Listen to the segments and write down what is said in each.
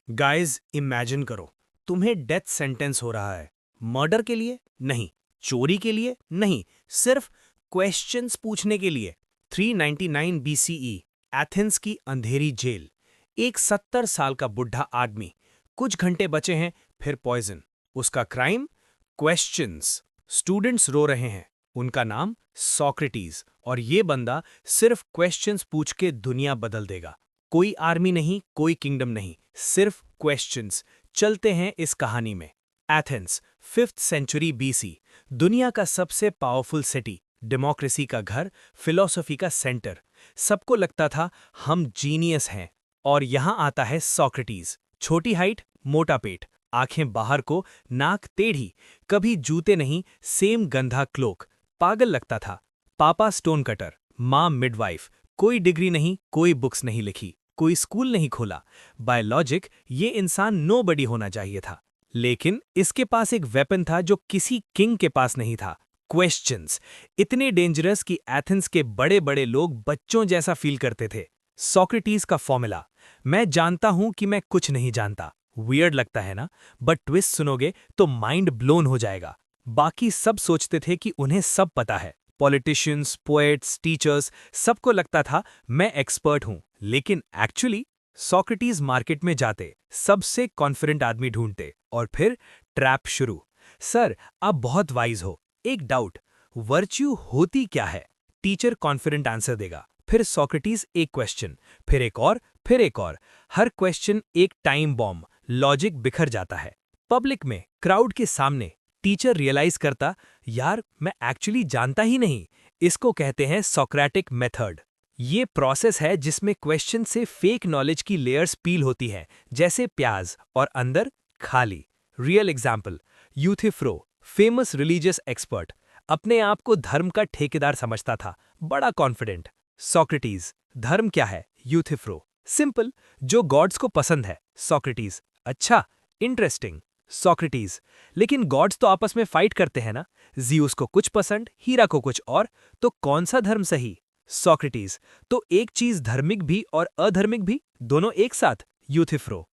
Guys imagine करो, तुम्हें death sentence हो रहा है। मर्डर के लिए नहीं, चोरी के लिए नहीं, सिर्फ क्वेश्चंस पूछने के लिए। 399 बीसीई, एथेंस की अंधेरी जेल। एक 70 साल का बुढ़ा आदमी, कुछ घंटे बचे हैं, फिर पॉइजन। उसका क्राइम? क्वेश्चंस। स्टूडेंट्स रो रहे हैं। उनका नाम सॉक्रेटिस, और ये बंदा सिर्फ क्वेश्चंस पूछ के दुनिया बदल देगा। कोई आर्मी नहीं, कोई किंगडम नहीं, सिर्फ क्वेश्चंस। चलते हैं इस कहानी में। एथेंस, 5th सेंचुरी बीसी, दुनिया का सबसे पावरफुल सिटी, डेमोक्रेसी का घर, फिलॉसफी का सेंटर। सबको लगता था हम जीनियस हैं। और यहां आता है सॉक्रेटिस। छोटी हाइट, मोटा पेट, आंखें बाहर को, नाक टेढ़ी, कभी जूते नहीं, सेम गंधा क्लोक। पागल लगता था। पापा स्टोन कटर, माँ मिडवाइफ, कोई डिग्री नहीं, कोई बुक्स नहीं लिखी, कोई स्कूल नहीं खोला। बाय लॉजिक ये इंसान नोबडी होना चाहिए था। लेकिन इसके पास एक वेपन था जो किसी किंग के पास नहीं था। क्वेश्चंस। इतने डेंजरस कि एथेंस के बड़े बड़े लोग बच्चों जैसा फील करते थे। सॉक्रेटिस का फॉर्मूला। मैं जानता हूं कि मैं कुछ नहीं जानता। वियर्ड लगता है ना? बट ट्विस्ट सुनोगे तो माइंड ब्लोन हो जाएगा। बाकी सब सोचते थे कि उन्हें सब पता है। पॉलिटिशियंस, पोएट्स, टीचर्स, सबको लगता था मैं एक्सपर्ट हूं। लेकिन एक्चुअली सॉक्रेटिस मार्केट में जाते, सबसे कॉन्फिडेंट आदमी ढूंढते, और फिर ट्रैप शुरू। सर, आप बहुत वाइज हो। एक डाउट, वर्च्यू होती क्या है? टीचर कॉन्फिडेंट आंसर देगा। फिर सॉक्रेटिस एक क्वेश्चन, फिर एक और, फिर एक और। हर क्वेश्चन एक टाइम बॉम्ब। लॉजिक बिखर जाता है। पब्लिक में, क्राउड के सामने, टीचर रियलाइज करता, यार मैं एक्चुअली जानता ही नहीं। इसको कहते हैं सोक्रेटिक मेथड। ये प्रोसेस है जिसमें क्वेश्चन से फेक नॉलेज की लेयर्स पील होती है, जैसे प्याज, और अंदर खाली। Real example, Euthyphro, famous religious expert, अपने आप को धर्म का ठेकेदार समझता था, बड़ा कॉन्फिडेंट। सॉक्रेटिस, धर्म क्या है? यूथिफ्रो, सिंपल, जो गॉड्स को पसंद है। सॉक्रेटिस, अच्छा, इंटरेस्टिंग। सॉक्रेटिस, लेकिन गॉड्स तो आपस में फाइट करते हैं ना? ज़ीउस को कुछ पसंद, हीरा को कुछ और, तो कौन सा धर्म सही? सॉक्रेटिस, तो एक चीज धार्मिक भी और अधर्मिक भी, दोनों एक साथ? यूथिफ्रो,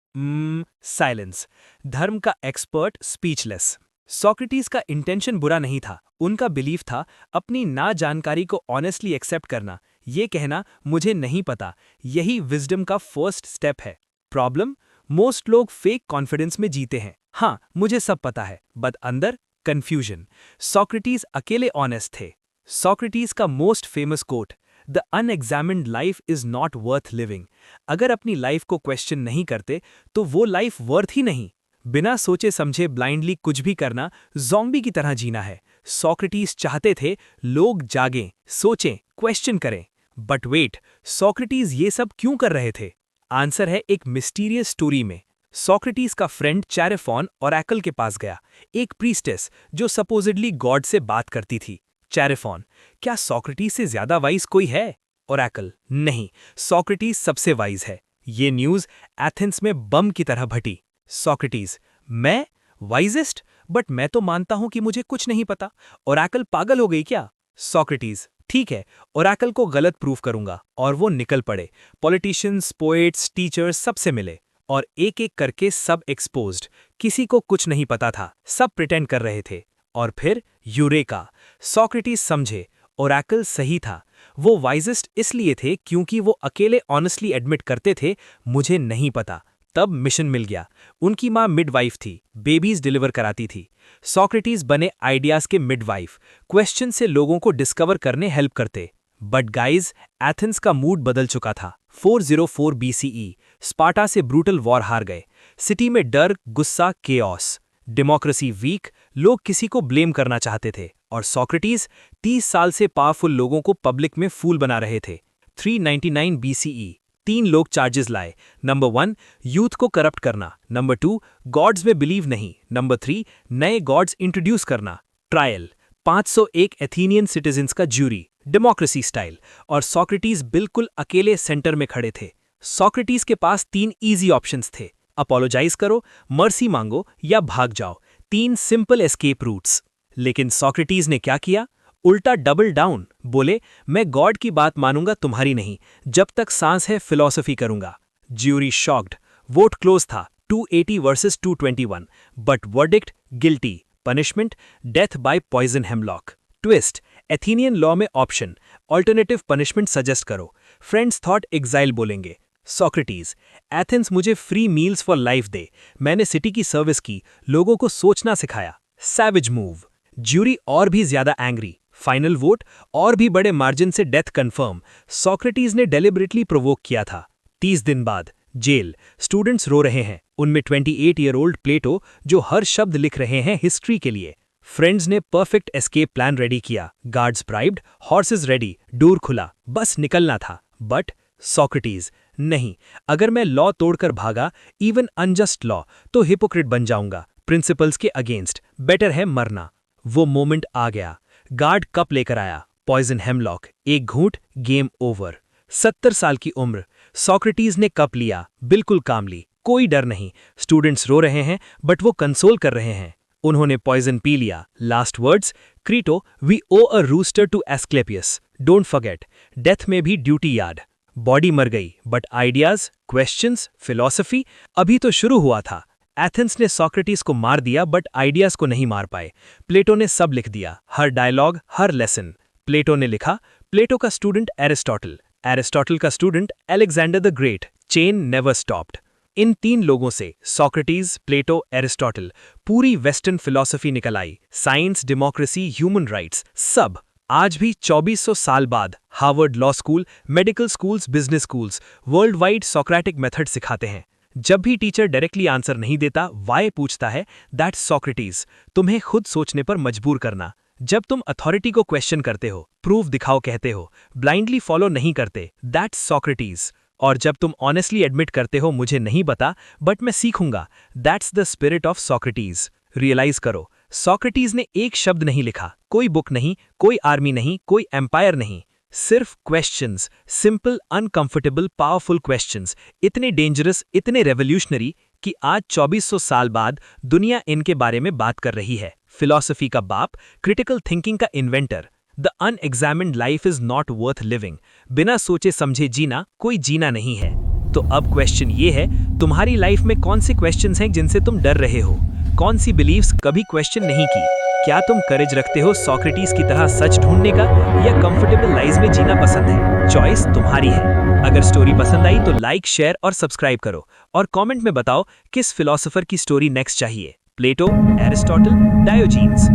साइलेंस, धर्म का एक्सपर्ट स्पीचलेस। सॉक्रेटिस का इंटेंशन बुरा नहीं था, उनका बिलीफ था अपनी ना जानकारी को ऑनेस्टली एक्सेप्ट करना, ये कहना मुझे नहीं पता, यही विजडम का फर्स्ट स्टेप है। प्रॉब्लम, मोस्ट लोग फेक कॉन्फिडेंस में जीते हैं। हाँ, मुझे सब पता है, बट अंदर कंफ्यूजन। सॉक्रेटिस अकेले ऑनेस्ट थे। सॉक्रेटिस का most famous quote, the unexamined life is not worth living. अगर अपनी लाइफ को क्वेश्चन नहीं करते तो वो लाइफ वर्थ ही नहीं। बिना सोचे समझे ब्लाइंडली कुछ भी करना, ज़ॉम्बी की तरह जीना है। सॉक्रेटिस चाहते थे लोग जागें, सोचें, क्वेश्चन करें। बट वेट, सॉक्रेटिस ये सब क्यों कर रहे थे? आंसर है एक मिस्टीरियस स्टोरी में। सॉक्रेटिस का फ्रेंड चैरेफॉन ओरेकल के पास गया, एक प्रीस्टेस जो सपोजिडली गॉड से बात करती थी। चैरेफॉन, क्या सॉक्रेटिस से ज्यादा वाइज कोई है? ओरेकल, नहीं, सॉक्रेटिस सबसे वाइज है। ये न्यूज एथेंस में बम की तरह फटी। सॉक्रेटिस, मैं वाइजेस्ट? बट मैं तो मानता हूं कि मुझे कुछ नहीं पता। ओरेकल पागल हो गई क्या? सॉक्रेटिस, ठीक है, ओरेकल को गलत प्रूफ करूंगा। और वो निकल पड़े। पॉलिटिशियंस, पोएट्स, टीचर्स सबसे मिले, और एक एक करके सब एक्सपोज्ड। किसी को कुछ नहीं पता था, सब प्रिटेंड कर रहे थे। और फिर यूरेका, सॉक्रेटिस समझे, ओरेकल सही था। वो वाइजेस्ट इसलिए थे क्योंकि वो अकेले ऑनेस्टली एडमिट करते थे, मुझे नहीं पता। तब मिशन मिल गया। उनकी माँ मिडवाइफ थी, बेबीज डिलीवर कराती थी। सॉक्रेटिस बने आइडियाज के मिडवाइफ, क्वेश्चन से लोगों को डिस्कवर करने हेल्प करते। बट गाइज, एथेंस का मूड बदल चुका था। 404 बीसीई, स्पार्टा से ब्रूटल वॉर हार गए। सिटी में डर, गुस्सा, केओस। डेमोक्रेसी वीक, लोग किसी को ब्लेम करना चाहते थे। और सॉक्रेटिस 30 साल से पावरफुल लोगों को पब्लिक में फूल बना रहे थे। 399 बीसीई, 3 लोग चार्जेस लाए। नंबर 1, यूथ को करप्ट करना। नंबर 2, गॉड्स में बिलीव नहीं। नंबर 3, नए गॉड्स इंट्रोड्यूस करना। ट्रायल, 501 एथेनियन सिटीजन्स का ज्यूरी, डेमोक्रेसी स्टाइल। और सॉक्रेटिस बिल्कुल अकेले सेंटर में खड़े थे। सॉक्रेटिस के पास 3 इजी ऑप्शंस थे, अपोलोजाइज करो, मर्सी मांगो, या भाग जाओ। 3 सिंपल एस्केप रूट्स। लेकिन सॉक्रेटिस ने क्या किया? उल्टा डबल डाउन, बोले मैं गॉड की बात मानूंगा, तुम्हारी नहीं। जब तक सांस है फिलॉसफी करूंगा। Jury shocked. वोट क्लोज था, 280 versus 221, but verdict guilty, punishment death by poison hemlock. Twist, Athenian law में ऑप्शन ऑल्टरनेटिव पनिशमेंट सजेस्ट करो. फ्रेंड्स थॉट एग्जाइल बोलेंगे. सॉक्रेटिस, एथेंस मुझे फ्री मील्स फॉर लाइफ दे, मैंने सिटी की service की, लोगों को सोचना सिखाया. Savage move. ज्यूरी और भी ज्यादा एंग्री. फाइनल वोट, और भी बड़े मार्जिन से डेथ कंफर्म. सॉक्रेटिस ने डेलिबरेटली प्रोवोक किया था. 30 दिन बाद जेल. स्टूडेंट्स रो रहे हैं, उनमें 28 ईयर ओल्ड प्लेटो जो हर शब्द लिख रहे हैं हिस्ट्री के लिए. फ्रेंड्स ने परफेक्ट एस्केप प्लान रेडी किया. Guards bribed, horses ready, door खुला, बस निकलना था. बट सॉक्रेटिस, नहीं, अगर मैं लॉ तोड़कर भागा, इवन अनजस्ट लॉ, तो हिपोक्रेट बन जाऊंगा, प्रिंसिपल्स के अगेंस्ट, बेटर है मरना. वो मोमेंट आ गया. गार्ड कप लेकर आया. पॉइजन हेमलॉक, एक घूंट, गेम ओवर. 70 साल की उम्र. सॉक्रेटिस ने कप लिया, बिल्कुल कामली, कोई डर नहीं. स्टूडेंट्स रो रहे हैं, बट वो कंसोल कर रहे हैं. उन्होंने पॉइजन पी लिया. Last words, Crito, we owe a rooster to Asclepius, don't forget. Death में भी ड्यूटी याद. बॉडी मर गई, बट आइडियाज, क्वेश्चंस, फिलॉसफी अभी तो शुरू हुआ था. एथेंस ने सॉक्रेटिस को मार दिया, बट आइडियाज को नहीं मार पाए. प्लेटो ने सब लिख दिया, हर डायलॉग, हर लेसन. प्लेटो ने लिखा, प्लेटो का स्टूडेंट एरिस्टोटल, एरिस्टोटल का student Alexander the great. Chain never stopped. इन 3 लोगों से, सॉक्रेटिस, प्लेटो, एरिस्टोटल, पूरी वेस्टर्न फिलॉसफी निकल आई. साइंस, डेमोक्रेसी, ह्यूमन राइट्स, सब. आज भी 2400 साल बाद Harvard law school, medical schools, business schools world wide Socratic method सिखाते हैं. जब भी टीचर डायरेक्टली आंसर नहीं देता, वाई पूछता है, दैट्स सॉक्रेटिस. तुम्हें खुद सोचने पर मजबूर करना. जब तुम अथॉरिटी को क्वेश्चन करते हो, प्रूफ दिखाओ कहते हो, ब्लाइंडली फॉलो नहीं करते, दैट्स सॉक्रेटिस. और जब तुम ऑनेस्टली एडमिट करते हो, मुझे नहीं पता, बट मैं सीखूंगा, that's the spirit of Socrates. Realize करो, सॉक्रेटिस ने एक शब्द नहीं लिखा, कोई बुक नहीं, कोई आर्मी नहीं, कोई एम्पायर नहीं, सिर्फ questions, simple, uncomfortable, powerful questions, इतने डेंजरस, इतने रेवोल्यूशनरी कि आज 2400 साल बाद दुनिया इनके बारे में बात कर रही है. फिलॉसफी का बाप, क्रिटिकल थिंकिंग का inventor. The unexamined life is not worth living. बिना सोचे समझे जीना कोई जीना नहीं है. तो अब क्वेश्चन ये है, तुम्हारी लाइफ में कौन से क्वेश्चंस हैं जिनसे तुम डर रहे हो? कौन सी बिलीव्स कभी क्वेश्चन नहीं की? क्या तुम करेज रखते हो सॉक्रेटिस की तरह सच ढूंढने का, या कंफर्टेबल लाइफ में जीना पसंद है? चॉइस तुम्हारी है. अगर स्टोरी पसंद आई तो लाइक, शेयर और सब्सक्राइब करो, और कमेंट में बताओ किस फिलोसोफर की स्टोरी नेक्स्ट चाहिए, प्लेटो, एरिस्टोटल, डायोजीन्स.